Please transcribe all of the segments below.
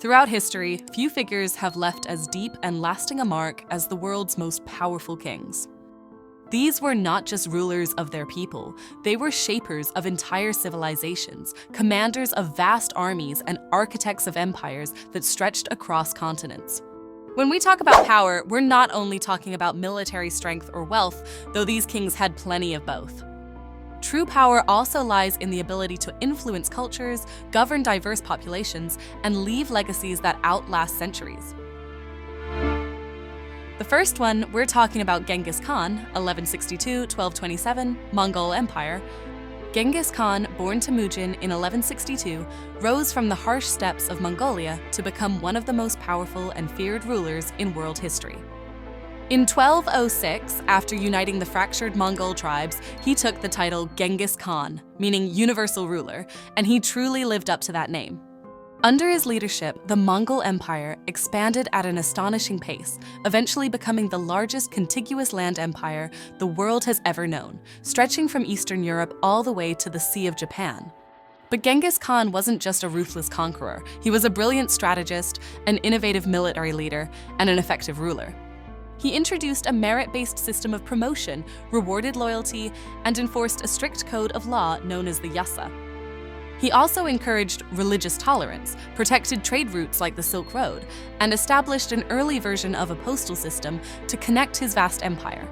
Throughout history, few figures have left as deep and lasting a mark as the world's most powerful kings. These were not just rulers of their people, they were shapers of entire civilizations, commanders of vast armies, and architects of empires that stretched across continents. When we talk about power, we're not only talking about military strength or wealth, though these kings had plenty of both. True power also lies in the ability to influence cultures, govern diverse populations, and leave legacies that outlast centuries. The first one, we're talking about Genghis Khan, 1162–1227, Mongol Empire. Genghis Khan, born Temujin in 1162, rose from the harsh steppes of Mongolia to become one of the most powerful and feared rulers in world history. In 1206, after uniting the fractured Mongol tribes, he took the title Genghis Khan, meaning universal ruler, and he truly lived up to that name. Under his leadership, the Mongol Empire expanded at an astonishing pace, eventually becoming the largest contiguous land empire the world has ever known, stretching from Eastern Europe all the way to the Sea of Japan. But Genghis Khan wasn't just a ruthless conqueror. He was a brilliant strategist, an innovative military leader, and an effective ruler. He introduced a merit-based system of promotion, rewarded loyalty, and enforced a strict code of law known as the Yasa. He also encouraged religious tolerance, protected trade routes like the Silk Road, and established an early version of a postal system to connect his vast empire.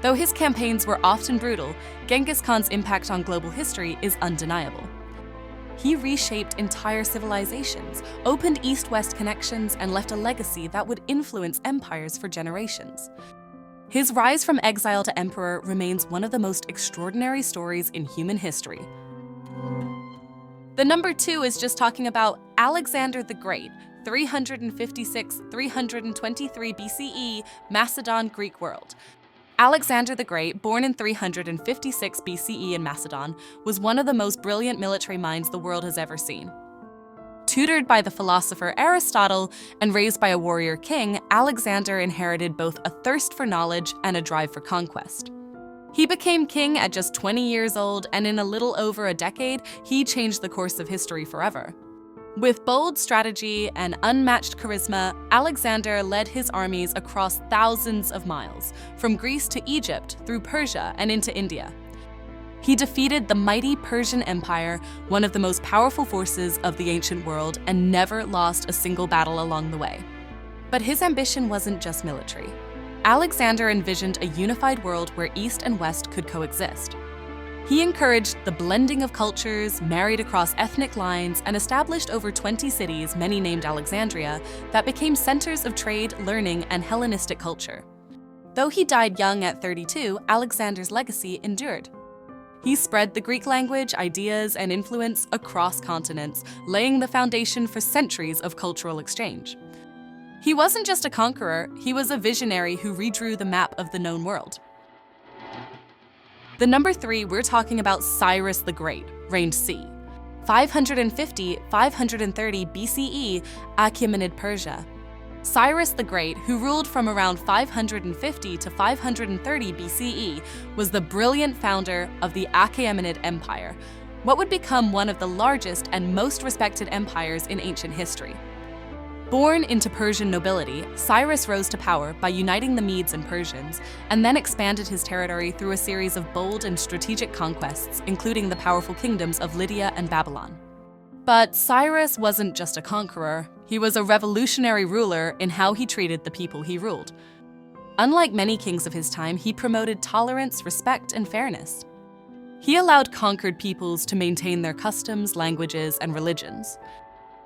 Though his campaigns were often brutal, Genghis Khan's impact on global history is undeniable. He reshaped entire civilizations, opened East-West connections, and left a legacy that would influence empires for generations. His rise from exile to emperor remains one of the most extraordinary stories in human history. The number 2 is just talking about Alexander the Great, 356–323 BCE, Macedon, Greek world. Alexander the Great, born in 356 BCE in Macedon, was one of the most brilliant military minds the world has ever seen. Tutored by the philosopher Aristotle and raised by a warrior king, Alexander inherited both a thirst for knowledge and a drive for conquest. He became king at just 20 years old, and in a little over a decade, he changed the course of history forever. With bold strategy and unmatched charisma, Alexander led his armies across thousands of miles, from Greece to Egypt, through Persia and into India. He defeated the mighty Persian Empire, one of the most powerful forces of the ancient world, and never lost a single battle along the way. But his ambition wasn't just military. Alexander envisioned a unified world where East and West could coexist. He encouraged the blending of cultures, married across ethnic lines, and established over 20 cities, many named Alexandria, that became centers of trade, learning, and Hellenistic culture. Though he died young at 32, Alexander's legacy endured. He spread the Greek language, ideas, and influence across continents, laying the foundation for centuries of cultural exchange. He wasn't just a conqueror, he was a visionary who redrew the map of the known world. The number 3, we're talking about Cyrus the Great, reigned c. 550–530 BCE, Achaemenid Persia. Cyrus the Great, who ruled from around 550 to 530 BCE, was the brilliant founder of the Achaemenid Empire, what would become one of the largest and most respected empires in ancient history. Born into Persian nobility, Cyrus rose to power by uniting the Medes and Persians, and then expanded his territory through a series of bold and strategic conquests, including the powerful kingdoms of Lydia and Babylon. But Cyrus wasn't just a conqueror, he was a revolutionary ruler in how he treated the people he ruled. Unlike many kings of his time, he promoted tolerance, respect, and fairness. He allowed conquered peoples to maintain their customs, languages, and religions.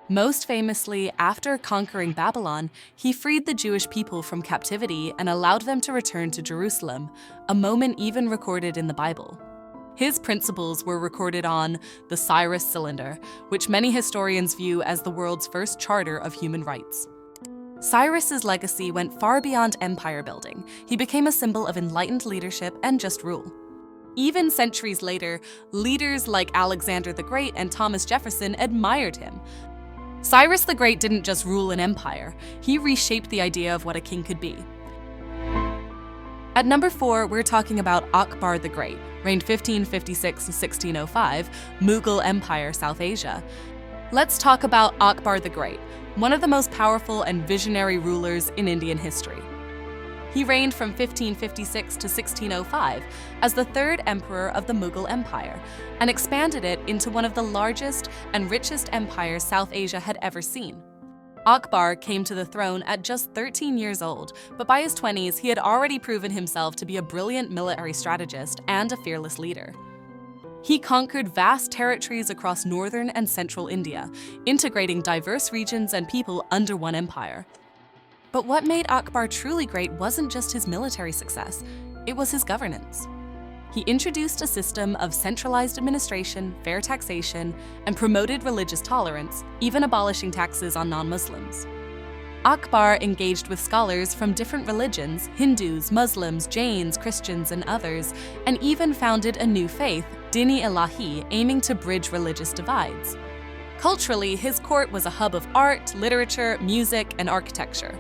Most famously, after conquering Babylon, he freed the Jewish people from captivity and allowed them to return to Jerusalem, a moment even recorded in the Bible. His principles were recorded on the Cyrus Cylinder, which many historians view as the world's first charter of human rights. Cyrus's legacy went far beyond empire building. He became a symbol of enlightened leadership and just rule. Even centuries later, leaders like Alexander the Great and Thomas Jefferson admired him. Cyrus the Great didn't just rule an empire, he reshaped the idea of what a king could be. At number 4, we're talking about Akbar the Great, reigned 1556–1605, Mughal Empire, South Asia. Let's talk about Akbar the Great, one of the most powerful and visionary rulers in Indian history. He reigned from 1556 to 1605 as the third emperor of the Mughal Empire and expanded it into one of the largest and richest empires South Asia had ever seen. Akbar came to the throne at just 13 years old, but by his 20s he had already proven himself to be a brilliant military strategist and a fearless leader. He conquered vast territories across northern and central India, integrating diverse regions and people under one empire. But what made Akbar truly great wasn't just his military success, it was his governance. He introduced a system of centralized administration, fair taxation, and promoted religious tolerance, even abolishing taxes on non-Muslims. Akbar engaged with scholars from different religions, Hindus, Muslims, Jains, Christians, and others, and even founded a new faith, Din-e-Ilahi, aiming to bridge religious divides. Culturally, his court was a hub of art, literature, music, and architecture.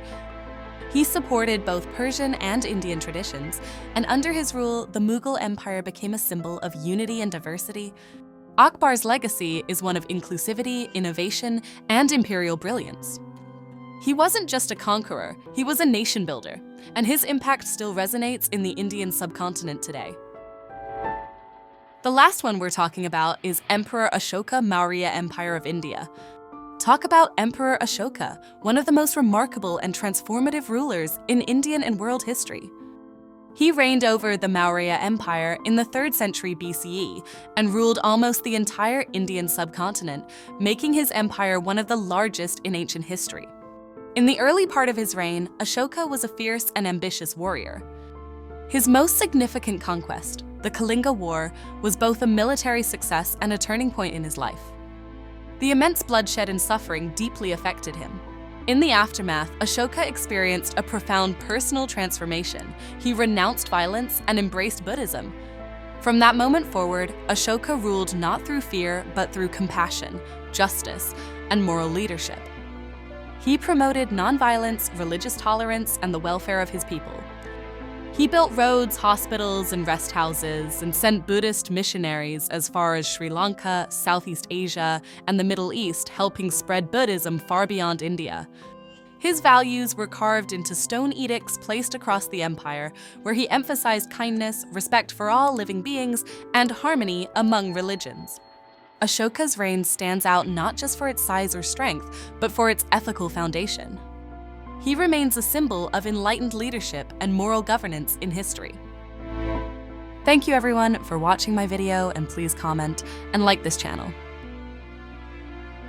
He supported both Persian and Indian traditions, and under his rule, the Mughal Empire became a symbol of unity and diversity. Akbar's legacy is one of inclusivity, innovation, and imperial brilliance. He wasn't just a conqueror, he was a nation builder, and his impact still resonates in the Indian subcontinent today. The last one we're talking about is Emperor Ashoka, Maurya Empire of India. Talk about Emperor Ashoka, one of the most remarkable and transformative rulers in Indian and world history. He reigned over the Maurya Empire in the 3rd century BCE and ruled almost the entire Indian subcontinent, making his empire one of the largest in ancient history. In the early part of his reign, Ashoka was a fierce and ambitious warrior. His most significant conquest, the Kalinga War, was both a military success and a turning point in his life. The immense bloodshed and suffering deeply affected him. In the aftermath, Ashoka experienced a profound personal transformation. He renounced violence and embraced Buddhism. From that moment forward, Ashoka ruled not through fear, but through compassion, justice, and moral leadership. He promoted nonviolence, religious tolerance, and the welfare of his people. He built roads, hospitals, and rest houses, and sent Buddhist missionaries as far as Sri Lanka, Southeast Asia, and the Middle East, helping spread Buddhism far beyond India. His values were carved into stone edicts placed across the empire, where he emphasized kindness, respect for all living beings, and harmony among religions. Ashoka's reign stands out not just for its size or strength, but for its ethical foundation. He remains a symbol of enlightened leadership and moral governance in history. Thank you everyone for watching my video, and please comment and like this channel.